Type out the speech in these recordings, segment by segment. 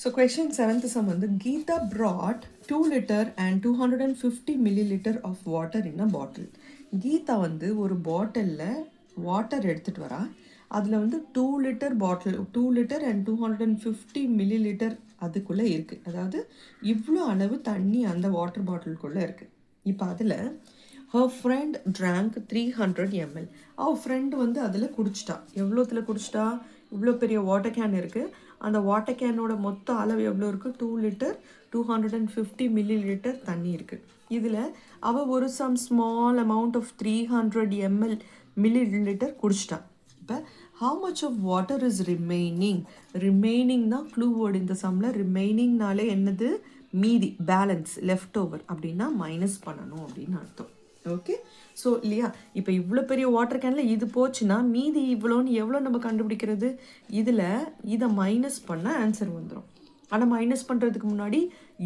So question 7th sum வந்து Geeta brought 2 liter and 250 milliliter of water in a bottle. Geetha வந்து ஒரு பாட்டிலில் water எடுத்துகிட்டு வரா. அதில் வந்து 2 litre bottle 2 litre and 250 millilitre அதுக்குள்ளே இருக்குது. அதாவது இவ்வளோ அளவு தண்ணி அந்த வாட்டர் பாட்டிலுக்குள்ளே இருக்குது. இப்போ அதில் ஹர் ஃப்ரெண்ட் ட்ராங்க் 300 ml. அவள் ஃப்ரெண்டு வந்து அதில் குடிச்சிட்டா. எவ்வளோத்தில் குடிச்சிட்டா? இவ்வளோ பெரிய வாட்டர் கேன் இருக்குது. அந்த வாட்டர் கேனோட மொத்த அளவு எவ்வளோ இருக்குது? 2 லிட்டர் 250 மில்லிலிட்டர் தண்ணி இருக்குது. இதில் அவள் ஒரு small amount of 300 ml millilitre குடிச்சிட்டான். இப்போ how much of water is remaining? Remaining தான் க்ளூ வேர்டு இந்த சம்மில். ரிமைனிங்னாலே என்னது? மீதி, பேலன்ஸ், லெஃப்ட் ஓவர் அப்படின்னா மைனஸ் பண்ணணும் அப்படின்னு அர்த்தம். ஓகே, ஸோ இல்லையா, இப்போ இவ்வளோ பெரிய வாட்டர் கேனில் இது போச்சுன்னா மீதி இவ்வளோன்னு எவ்வளோ நம்ம கண்டுபிடிக்கிறது? இதில் இதை மைனஸ் பண்ணால் ஆன்சர் வந்துடும். ஆனால் மைனஸ் பண்ணுறதுக்கு முன்னாடி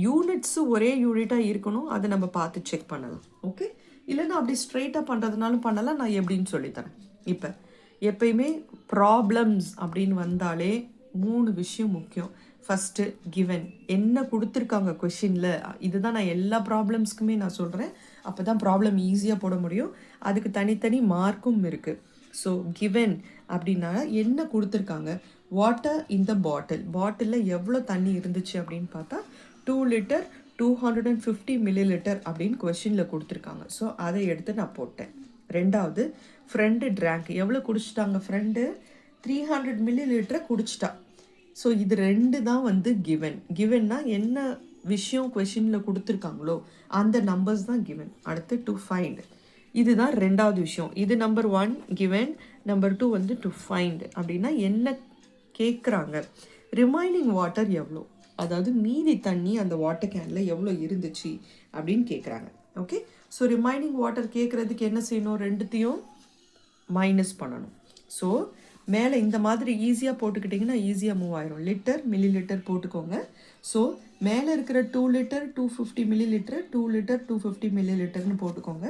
யூனிட்ஸு ஒரே யூனிட்டாக இருக்கணும். அதை நம்ம பார்த்து செக் பண்ணலாம். ஓகே, இல்லைன்னா அப்படி ஸ்ட்ரெயிட்டாக பண்ணுறதுனாலும் பண்ணலாம். நான் எப்படின்னு சொல்லித்தரேன். இப்போ எப்பயுமே ப்ராப்ளம்ஸ் அப்படின்னு வந்தாலே 3 விஷயம் முக்கியம். ஃபஸ்ட்டு கிவன், என்ன கொடுத்துருக்காங்க கொஷினில். இதுதான் நான் எல்லா ப்ராப்ளம்ஸ்க்குமே நான் சொல்கிறேன். அப்போ தான் ப்ராப்ளம் ஈஸியாக போட முடியும். அதுக்கு தனித்தனி மார்க்கும் இருக்குது. ஸோ கிவன் அப்படின்னா என்ன கொடுத்துருக்காங்க? வாட்டர் இன் த பாட்டிலில் எவ்வளோ தண்ணி இருந்துச்சு அப்படின்னு பார்த்தா 2 லிட்டர் 250 மில்லிலிட்டர் அப்படின்னு கொஷினில் கொடுத்துருக்காங்க. ஸோ அதை எடுத்து நான் போட்டேன். ரெண்டாவது, ஃப்ரெண்டு ட்ராங்க் எவ்வளோ குடிச்சிட்டாங்க? ஃப்ரெண்டு 300 மில்லிலிட்டரை குடிச்சிட்டா. ஸோ இது 2 தான் வந்து கிவன். கிவன்னா என்ன விஷயம் கொஷினில் கொடுத்துருக்காங்களோ அந்த நம்பர்ஸ் தான் கிவன். அடுத்து டு ஃபைண்ட், இதுதான் ரெண்டாவது விஷயம். இது நம்பர் 1 கிவன், நம்பர் 2 வந்து டு ஃபைண்ட். அப்படின்னா என்ன கேட்குறாங்க? ரிமைனிங் வாட்டர் எவ்வளோ, அதாவது மீதி தண்ணி அந்த வாட்டர் கேனில் எவ்வளோ இருந்துச்சு அப்படின்னு கேட்குறாங்க. ஓகே, ஸோ ரிமைனிங் வாட்டர் கேட்குறதுக்கு என்ன செய்யணும்? ரெண்டுத்தையும் மைனஸ் பண்ணணும். ஸோ மேலே இந்த மாதிரி ஈஸியாக போட்டுக்கிட்டிங்கன்னா ஈஸியாக மூவ் ஆயிரும். லிட்டர் மில்லிலிட்டர் போட்டுக்கோங்க. ஸோ மேலே இருக்கிற 2 லிட்டர் 250 மில்லிலிட்டர் 2 லிட்டர் 250 மில்லிலிட்டர்னு போட்டுக்கோங்க.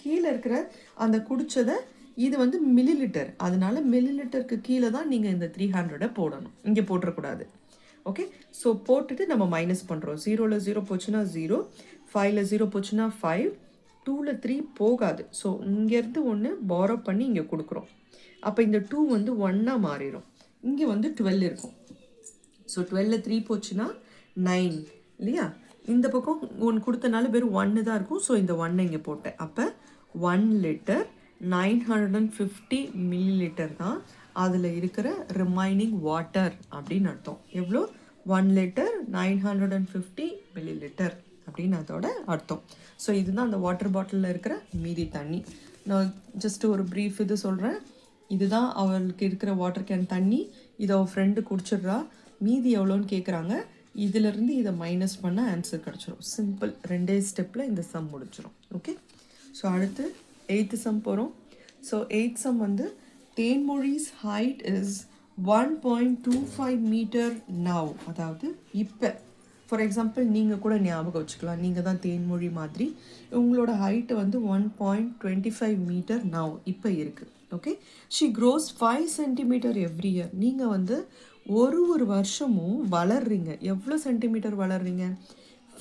கீழே இருக்கிற அந்த குடித்ததை இது வந்து மில்லிலிட்டர், அதனால மில்லிலிட்டருக்கு கீழே தான் நீங்கள் இந்த 300 போடணும். இங்கே போட்டுறக்கூடாது. ஓகே, ஸோ போட்டுட்டு நம்ம மைனஸ் பண்ணுறோம். 0ல் 0 போச்சுன்னா 0, 5ல் 0 போச்சுன்னா 5, 2ல் 3 போகாது. ஸோ இங்கேருந்து ஒன்று பாரோ பண்ணி இங்கே கொடுக்குறோம். அப்போ இந்த 2 வந்து 1ஆக மாறிடும். இங்கே வந்து 12 இருக்கும். ஸோ 12ல் 3 போச்சுன்னா 9 இல்லையா? இந்த பக்கம் ஒன்று கொடுத்தனால வெறும் 1 தான் இருக்கும். ஸோ இந்த 1 இங்கே போட்டேன். அப்போ 1 லிட்டர் 950 மில்லிலிட்டர் தான் அதில் இருக்கிற ரிமைனிங் வாட்டர் அப்படின்னு அர்த்தம். எவ்வளோ? 1 லிட்டர் 950 மில்லிலிட்டர் அப்படின்னு அதோட அர்த்தம். ஸோ இதுதான் அந்த வாட்டர் பாட்டிலில் இருக்கிற மீதி தண்ணி. நான் ஜஸ்ட் ஒரு ப்ரீஃப் இது சொல்கிறேன். இதுதான் அவளுக்கு இருக்கிற வாட்டர் கேன் தண்ணி. இதை அவள் ஃப்ரெண்டு குடிச்சிட்றா. மீதி எவ்வளோன்னு கேட்குறாங்க. இதிலிருந்து இதை மைனஸ் பண்ண ஆன்சர் கிடச்சிரும். சிம்பிள், 2 ஸ்டெப்பில் இந்த சம் முடிச்சிடும். ஓகே, ஸோ அடுத்து 8th சம் போகிறோம். ஸோ 8th சம் வந்து தேன்மொழிஸ் ஹைட் இஸ் 1.25 மீட்டர் நவ். அதாவது இப்போ ஃபார் எக்ஸாம்பிள் நீங்கள் கூட ஞாபகம் வச்சுக்கலாம். நீங்கள் தான் தேன்மொழி மாதிரி. உங்களோட ஹைட்டு வந்து 1.25 மீட்டர் நவ் இப்போ இருக்குது. Okay, she grows 5 centimetre every year. நீங்கள் வந்து ஒரு வருஷமும் வளர்றீங்க. எவ்வளோ சென்டிமீட்டர் வளர்றீங்க?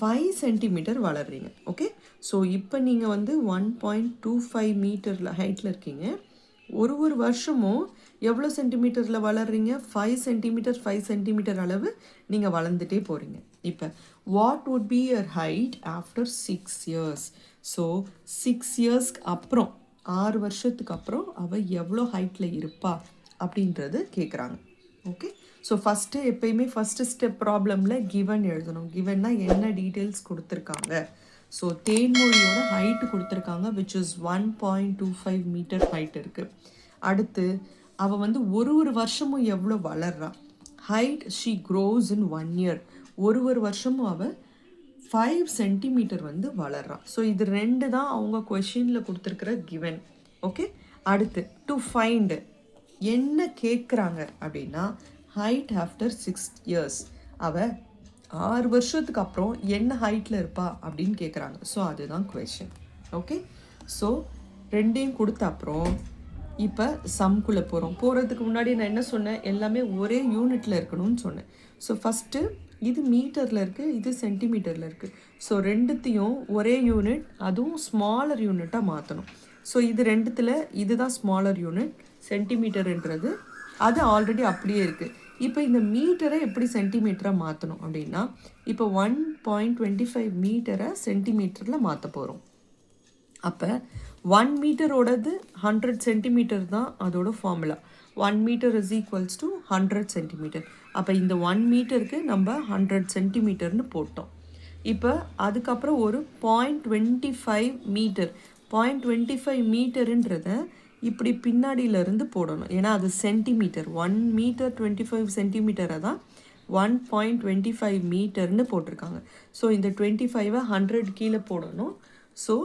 5 சென்டிமீட்டர் வளர்றீங்க. ஓகே, ஸோ இப்போ நீங்கள் வந்து 1.25 மீட்டரில் ஹைட்டில் இருக்கீங்க. ஒரு வருஷமும் எவ்வளோ சென்டிமீட்டரில் வளர்றீங்க? 5 சென்டிமீட்டர் 5 சென்டிமீட்டர் அளவு நீங்கள் வளர்ந்துட்டே போகிறீங்க. இப்போ what would be your height after 6 years? So 6 இயர்ஸ்க்கு அப்புறம், 6 வருஷத்துக்கு அப்புறம் அவள் எவ்வளோ ஹைட்டில் இருப்பா அப்படின்றது கேட்குறாங்க. ஓகே, ஸோ ஃபஸ்ட்டு எப்பயுமே ஃபஸ்ட்டு ஸ்டெப் ப்ராப்ளமில் கிவன் எழுதணும். கிவன்னா என்ன டீட்டெயில்ஸ் கொடுத்துருக்காங்க. ஸோ தேன்மொழியோட ஹைட்டு கொடுத்துருக்காங்க, விச் இஸ் 1.25 மீட்டர் ஹைட் இருக்குது. அடுத்து அவள் வந்து ஒரு வருஷமும் எவ்வளோ வளர்றா? Height she grows in 1 year. ஒரு வருஷமும் அவள் 5 சென்டிமீட்டர் வந்து வளர்றான். ஸோ இது 2 தான் அவங்க கொஷினில் கொடுத்துருக்கிற கிவன். ஓகே, அடுத்து டு ஃபைண்ட், என்ன கேட்குறாங்க அப்படின்னா ஹைட் ஆஃப்டர் 6 இயர்ஸ். அவள் 6 வருஷத்துக்கு அப்புறம் என்ன ஹைட்டில் இருப்பா அப்படின்னு கேட்குறாங்க. ஸோ அதுதான் கொஷின். ஓகே, ஸோ 2யும் கொடுத்த அப்புறம் இப்போ சம்குள்ளே போகிறதுக்கு முன்னாடி நான் என்ன சொன்னேன், எல்லாமே ஒரே யூனிட்டில் இருக்கணும்னு சொன்னேன். ஸோ ஃபஸ்ட்டு இது மீட்டரில் இருக்குது, இது சென்டிமீட்டரில் இருக்குது. ஸோ ரெண்டுத்தையும் ஒரே யூனிட், அதுவும் ஸ்மாலர் யூனிட்டாக மாற்றணும். ஸோ இது ரெண்டுத்தில் இதுதான் ஸ்மாலர் யூனிட், சென்டிமீட்டருன்றது அது ஆல்ரெடி அப்படியே இருக்குது. இப்போ இந்த மீட்டரை எப்படி சென்டிமீட்டராக மாற்றணும் அப்படின்னா, இப்போ 1.25 மீட்டரை சென்டிமீட்டரில் மாற்ற போகிறோம். அப்போ 1 மீட்டரோடது 100 சென்டிமீட்டர் தான் அதோட formula. 1 metre is equals to 100 centimetre. அப்போ இந்த 1 மீட்டருக்கு நம்ம 100 சென்டிமீட்டர்னு போட்டோம். இப்போ அதுக்கப்புறம் ஒரு 0.25 மீட்டர், 0.25 மீட்டருன்றத இப்படி பின்னாடியிலேருந்து போடணும். ஏன்னா அது சென்டிமீட்டர். 1 மீட்டர் 25 சென்டிமீட்டரை தான் 1.25 மீட்டர்னு போட்டிருக்காங்க. ஸோ இந்த 25ஐ 100 கீழே போடணும். ஸோ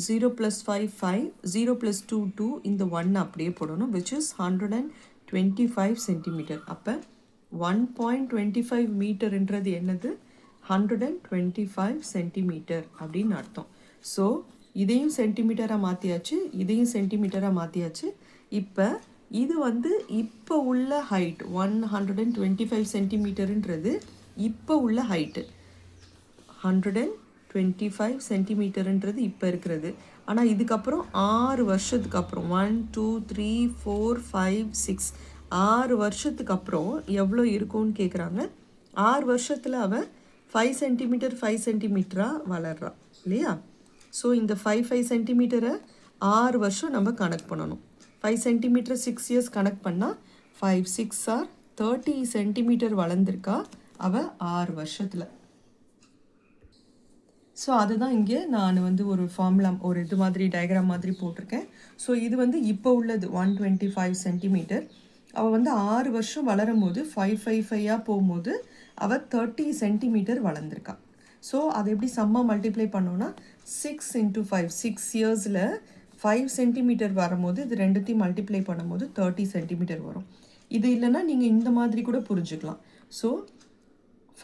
0 + 5 5, 0 + 2 2, இந்த 1 அப்படியே போடணும், which is 125 சென்டிமீட்டர். அப்போ 1.25 மீட்டர்ன்றது என்னது, 125 சென்டிமீட்டர் அப்படின்னு அர்த்தம். ஸோ இதையும் சென்டிமீட்டராக மாற்றியாச்சு, இதையும் சென்டிமீட்டராக மாற்றியாச்சு. இப்போ இது இப்போ உள்ள ஹைட் 125 சென்டிமீட்டருன்றது இப்போ உள்ள ஹைட்டு. 125 சென்டிமீட்டருன்றது இப்போ இருக்கிறது. ஆனால் இதுக்கப்புறம் 6 வருஷத்துக்கு அப்புறம் 1 2 3 4 5 6 6 வருஷத்துக்கு அப்புறம் எவ்வளோ இருக்கும்னு கேட்குறாங்க. 6 வருஷத்தில் அவன் 5 சென்டிமீட்டர் 5 சென்டிமீட்டராக வளர்றான் இல்லையா? ஸோ இந்த 5 சென்டிமீட்டரை 6 வருஷம் நம்ம கணக்கு பண்ணணும். 5 சென்டிமீட்டர் 6 இயர்ஸ் கணக்கு பண்ணால் 5 6 ஆர் 30 சென்டிமீட்டர் வளர்ந்துருக்கா அவள் 6 வருஷத்தில். ஸோ அதுதான் இங்கே நான் ஒரு ஃபார்முலா, ஒரு இது மாதிரி டயக்ராம் மாதிரி போட்டிருக்கேன். ஸோ இது இப்போ உள்ளது 125 சென்டிமீட்டர். அவள் 6 வருஷம் வளரும் போது 5 5 5ஆக போகும்போது அவள் 30 சென்டிமீட்டர் வளர்ந்துருக்கா. ஸோ அதை எப்படி சம்மாக மல்டிப்ளை பண்ணோன்னா 6 × 5, 6 இயர்ஸில் 5 சென்டிமீட்டர் வரும்போது இது ரெண்டுத்தையும் மல்டிப்ளை பண்ணும்போது 30 சென்டிமீட்டர் வரும். இது இல்லைன்னா நீங்கள் இந்த மாதிரி கூட புரிஞ்சுக்கலாம். ஸோ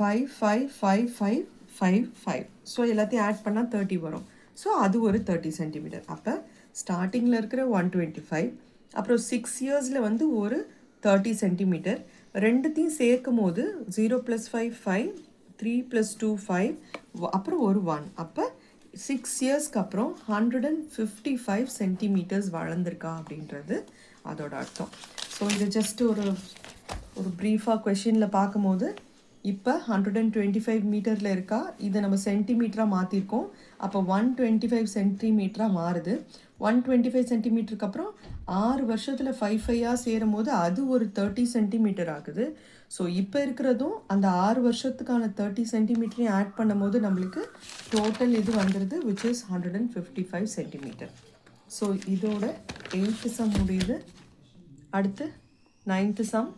5 5 5 5 5 5, ஸோ எல்லாத்தையும் ஆட் பண்ணால் 30 வரும். ஸோ அது ஒரு 30 சென்டிமீட்டர். அப்போ ஸ்டார்டிங்கில் இருக்கிற 125, அப்புறம் 6 இயர்ஸில் ஒரு 30 சென்டிமீட்டர், ரெண்டுத்தையும் சேர்க்கும் போது 0 + 5 5, 3 + 2 5, அப்புறம் ஒரு 1. அப்போ 6 இயர்ஸ்க்கு அப்புறம் 155 சென்டிமீட்டர்ஸ் வளர்ந்துருக்கா அப்படின்றது அதோட அர்த்தம். ஸோ இது ஜஸ்ட் ஒரு ப்ரீஃபாக கொஷினில் பார்க்கும்போது இப்போ 125 மீட்டரில் இருக்கா, இதை நம்ம சென்டிமீட்டராக மாற்றிருக்கோம். அப்போ 125 சென்டிமீட்டராக மாறுது. 125 சென்டிமீட்டருக்கு அப்புறம் 6 வருஷத்தில் 5 5ஆக சேரும் போது அது ஒரு 30 சென்டிமீட்டர் ஆகுது. ஸோ இப்போ இருக்கிறதும் அந்த 6 வருஷத்துக்கான 30 சென்டிமீட்டரையும் ஆட் பண்ணும் போது நம்மளுக்கு டோட்டல் இது வந்துடுது, which is 155 சென்டிமீட்டர். ஸோ இதோட 8th சம் முடியுது. அடுத்து 9th சம்.